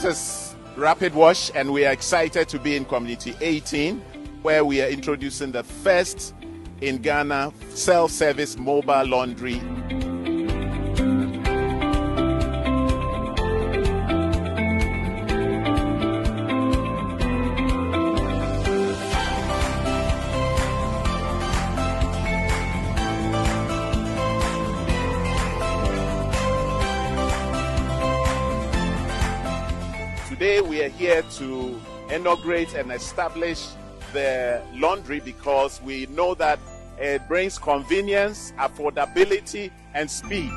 is Rapid Wash, and we are excited to be in Community 18, where we are introducing the first in Ghana self-service mobile laundry. Today we are here to inaugurate and establish the laundry because we know that it brings convenience, affordability, and speed.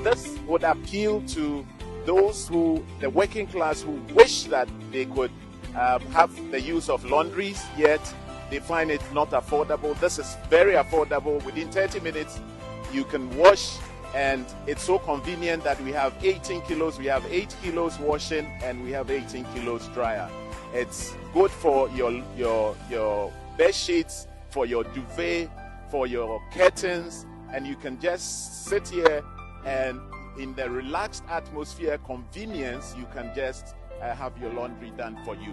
This would appeal to those the working class who wish that they could have the use of laundries, yet they find it not affordable. This is very affordable. Within 30 minutes, you can wash, and it's so convenient that we have 18 kilos. We have 8 kilos washing, and we have 18 kilos dryer. It's good for your bed sheets, for your duvet, for your curtains, and you can just sit here and in the relaxed atmosphere, convenience, you can just have your laundry done for you.